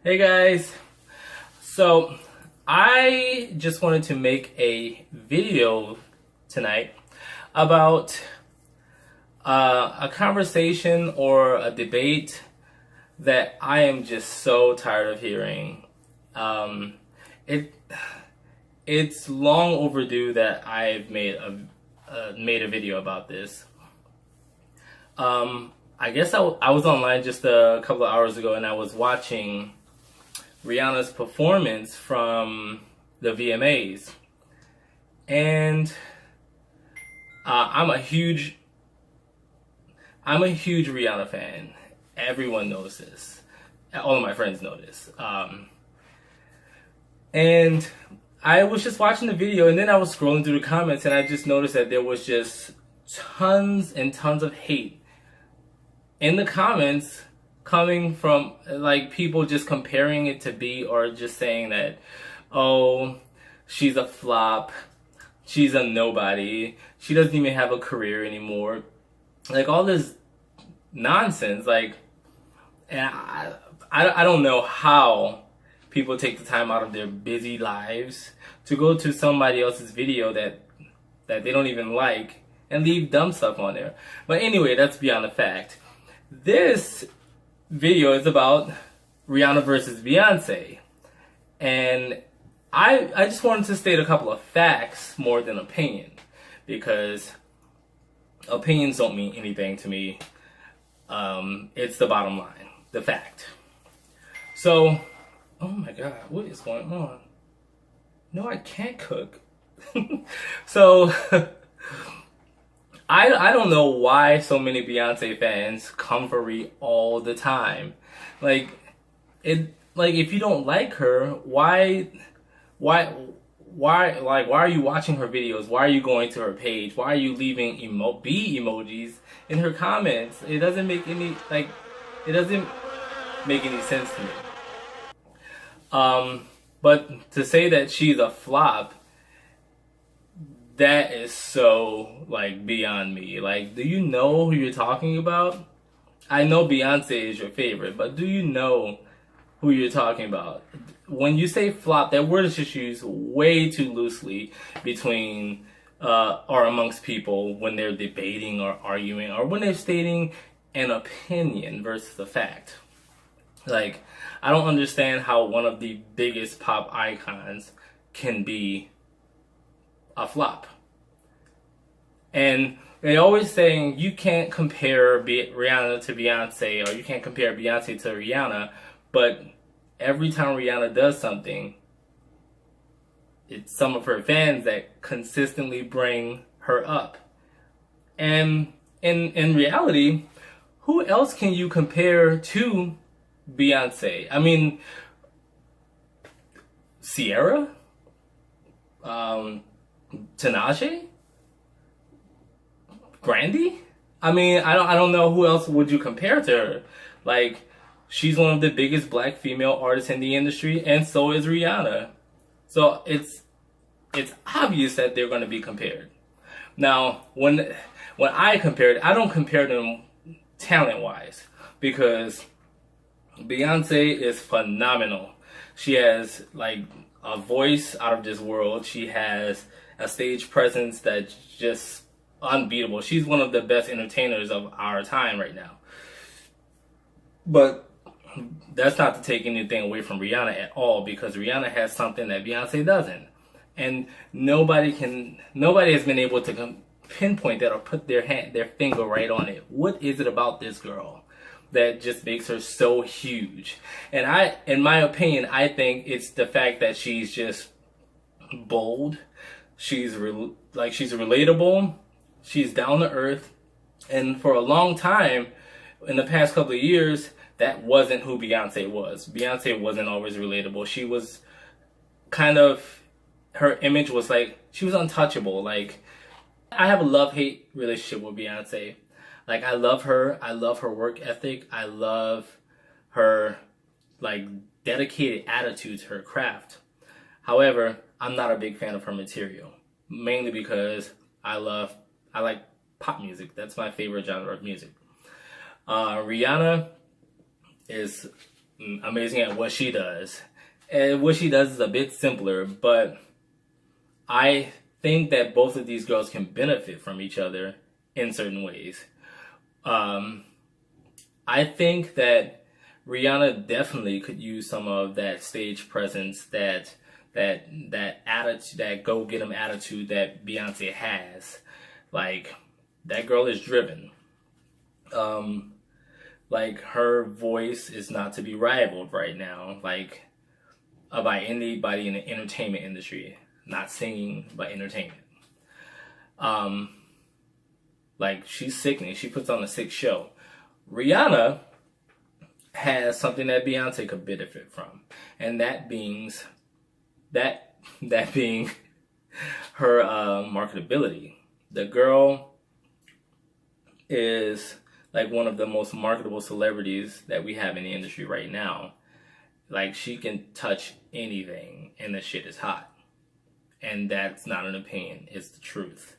Hey guys, so I just wanted to make a video tonight about a conversation or a debate that I am just so tired of hearing. Um, it it's long overdue that I've made a video about this. I guess I was online just a couple of hours ago and I was watching Rihanna's performance from the VMAs, and I'm a huge Rihanna fan. Everyone knows this. All of my friends know this. And I was just watching the video, and then I was scrolling through the comments, and I just noticed that there was just tons and tons of hate in the comments coming from like people just comparing it to B, or just saying that, oh, she's a flop, she's a nobody, she doesn't even have a career anymore, like all this nonsense. Like, and I don't know how people take the time out of their busy lives to go to somebody else's video that they don't even like and leave dumb stuff on there. But anyway, that's beyond the fact. This video is about Rihanna versus Beyonce, and I just wanted to state a couple of facts more than opinion, because opinions don't mean anything to me. It's the bottom line, the fact. So, oh my god, what is going on? No, I can't cook. So I don't know why so many Beyonce fans come for Ree all the time. Like if you don't like her, why are you watching her videos? Why are you going to her page? Why are you leaving bee emojis in her comments? It doesn't make any sense to me. But to say that she's a flop, that is so, like, beyond me. Like, do you know who you're talking about? I know Beyonce is your favorite, but do you know who you're talking about? When you say flop, that word is just used way too loosely between or amongst people when they're debating or arguing, or when they're stating an opinion versus a fact. Like, I don't understand how one of the biggest pop icons can be a flop. And they're always saying you can't compare Rihanna to Beyonce, or you can't compare Beyonce to Rihanna, but every time Rihanna does something, it's some of her fans that consistently bring her up. And in reality, who else can you compare to Beyonce? I mean, Sierra? Tanache? Brandy? I mean, I don't know who else would you compare to her. Like, she's one of the biggest black female artists in the industry, and so is Rihanna. So it's obvious that they're going to be compared. Now, when I compare it, I don't compare them talent-wise, because Beyonce is phenomenal. She has, like, a voice out of this world. She has a stage presence that's just unbeatable. She's one of the best entertainers of our time right now. But that's not to take anything away from Rihanna at all, because Rihanna has something that Beyonce doesn't. And nobody has been able to pinpoint that or put their finger right on it. What is it about this girl that just makes her so huge? And in my opinion, I think it's the fact that she's just bold. She's relatable. She's down to earth. And for a long time, in the past couple of years, that wasn't who Beyonce was. Beyonce wasn't always relatable. She was her image was like, she was untouchable. Like, I have a love-hate relationship with Beyonce. Like, I love her. I love her work ethic. I love her, like, dedicated attitude to her craft. However, I'm not a big fan of her material, mainly because I like pop music. That's my favorite genre of music. Rihanna is amazing at what she does. And what she does is a bit simpler, but I think that both of these girls can benefit from each other in certain ways. I think that Rihanna definitely could use some of that stage presence, that attitude, that go get 'em attitude that Beyonce has. Like, that girl is driven. Like, her voice is not to be rivaled right now, like, by anybody in the entertainment industry. Not singing, but entertainment. Like, she's sickening. She puts on a sick show. Rihanna has something that Beyonce could benefit from, and that being her marketability. The girl is like one of the most marketable celebrities that we have in the industry right now. Like, she can touch anything and the shit is hot. And that's not an opinion, it's the truth.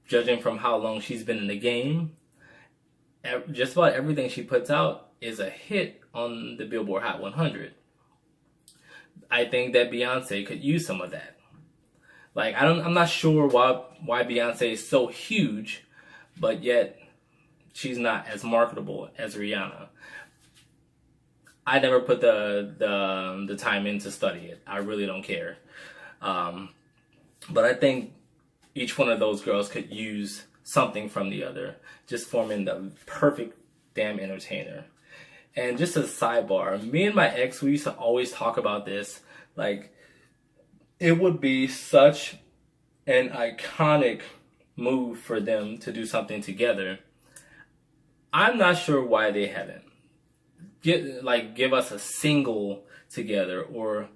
Judging from how long she's been in the game, just about everything she puts out is a hit on the Billboard Hot 100. I think that Beyonce could use some of that. Like, I'm not sure why Beyonce is so huge, but yet she's not as marketable as Rihanna. I never put the time in to study it. I really don't care. But I think each one of those girls could use something from the other, just forming the perfect damn entertainer. And just a sidebar, me and my ex, we used to always talk about this. Like, it would be such an iconic move for them to do something together. I'm not sure why they haven't. Give us a single together, or,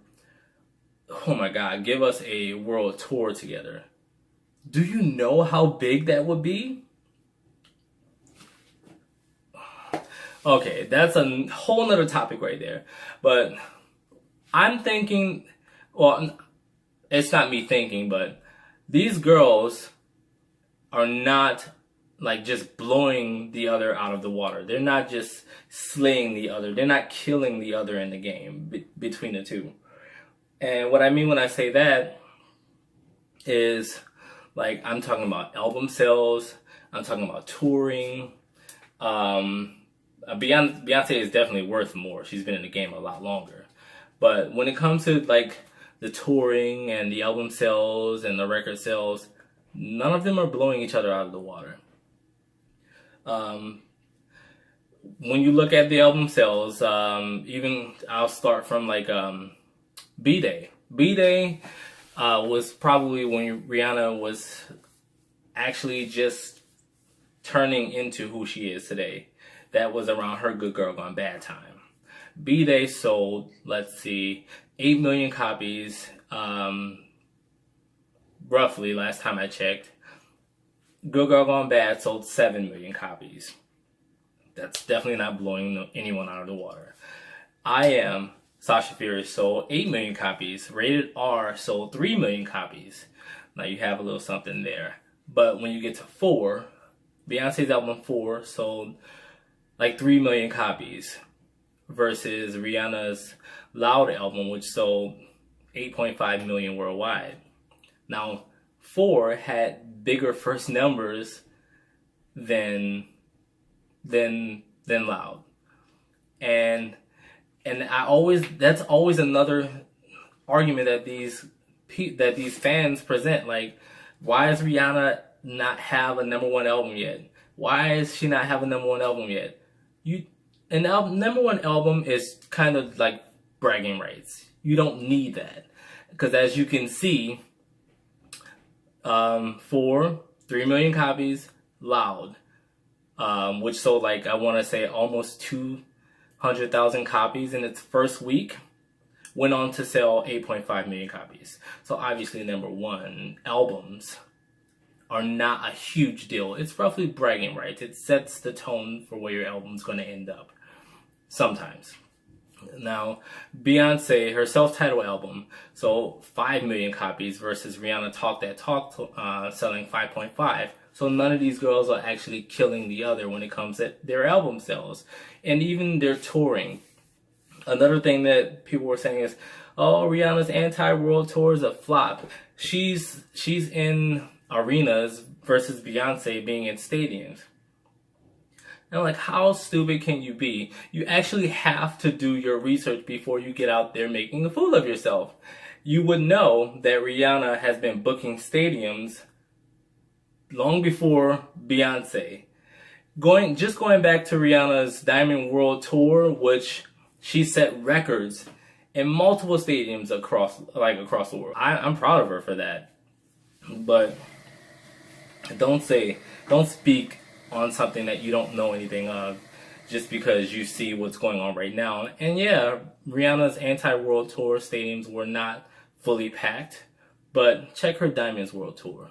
oh my God, give us a world tour together. Do you know how big that would be? Okay, that's a whole nother topic right there. But I'm thinking, well, it's not me thinking, but these girls are not like just blowing the other out of the water. They're not just slaying the other. They're not killing the other in the game between the two. And what I mean when I say that is, like, I'm talking about album sales. I'm talking about touring. Beyonce is definitely worth more. She's been in the game a lot longer. But when it comes to, like, the touring and the album sales and the record sales, none of them are blowing each other out of the water. When you look at the album sales, even I'll start from like B-Day. B-Day was probably when Rihanna was actually just turning into who she is today. That was around her Good Girl Gone Bad time. B-Day sold, let's see, 8 million copies, roughly, last time I checked. Good Girl Gone Bad sold 7 million copies. That's definitely not blowing anyone out of the water. I Am, Sasha Fierce, sold 8 million copies. Rated R sold 3 million copies. Now you have a little something there. But when you get to 4, Beyonce's album 4 sold like 3 million copies versus Rihanna's Loud album, which sold 8.5 million worldwide. Now, 4 had bigger first numbers than Loud, and that's always another argument that these fans present. Like, why does Rihanna not have a #1 album yet? Why does she not have a #1 album yet? #1 album is kind of like bragging rights. You don't need that, because as you can see, 4, 3 million copies. Loud, which sold like, I want to say almost 200,000 copies in its first week, went on to sell 8.5 million copies. So obviously #1 albums are not a huge deal. It's roughly bragging rights. It sets the tone for where your album's going to end up sometimes. Now, Beyonce, her self-titled album, sold 5 million copies versus Rihanna Talk That Talk selling 5.5. So none of these girls are actually killing the other when it comes to their album sales and even their touring. Another thing that people were saying is, oh, Rihanna's anti-world tour is a flop. She's in arenas versus Beyonce being in stadiums. And like, how stupid can you be? You actually have to do your research before you get out there making a fool of yourself. You would know that Rihanna has been booking stadiums long before Beyonce. Going back to Rihanna's Diamond World Tour, which she set records in multiple stadiums across the world. I'm proud of her for that. But don't speak on something that you don't know anything of just because you see what's going on right now. And yeah, Rihanna's anti-world tour stadiums were not fully packed, but check her Diamonds World Tour.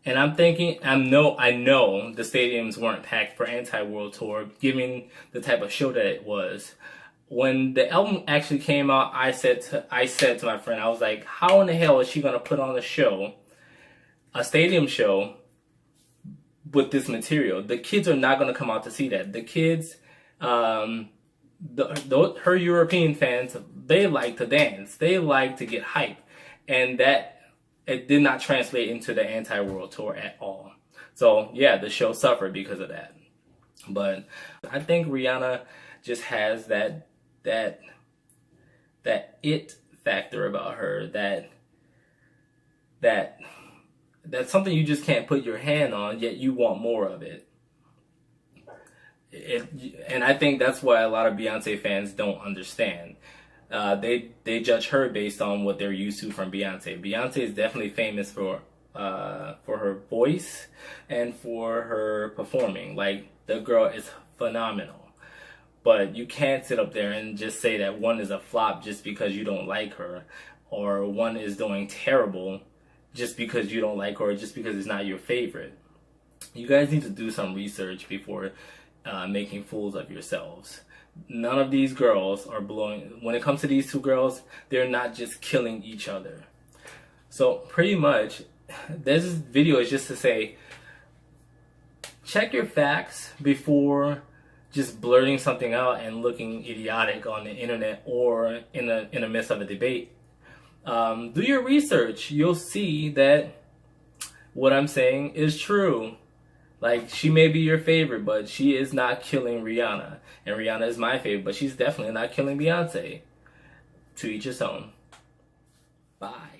And I'm thinking, I know the stadiums weren't packed for anti-world tour, given the type of show that it was. When the album actually came out, I said to my friend, I was like, how in the hell is she gonna put on a stadium show with this material? The kids are not gonna come out to see that. The kids, her European fans, they like to dance, they like to get hype, and that it did not translate into the anti-world tour at all. So yeah, the show suffered because of that. But I think Rihanna just has that it factor about her, that's something you just can't put your hand on, yet you want more of it. And I think that's why a lot of Beyonce fans don't understand. They judge her based on what they're used to from Beyonce. Beyonce is definitely famous for her voice and for her performing. Like, the girl is phenomenal. But you can't sit up there and just say that one is a flop just because you don't like her, or one is doing terrible just because you don't like her, or just because it's not your favorite. You guys need to do some research before making fools of yourselves. None of these girls are blowing. When it comes to these two girls, they're not just killing each other. So pretty much, this video is just to say, check your facts before just blurting something out and looking idiotic on the internet or in the midst of a debate. Do your research. You'll see that what I'm saying is true. Like, she may be your favorite, but she is not killing Rihanna. And Rihanna is my favorite, but she's definitely not killing Beyonce. To each his own. Bye.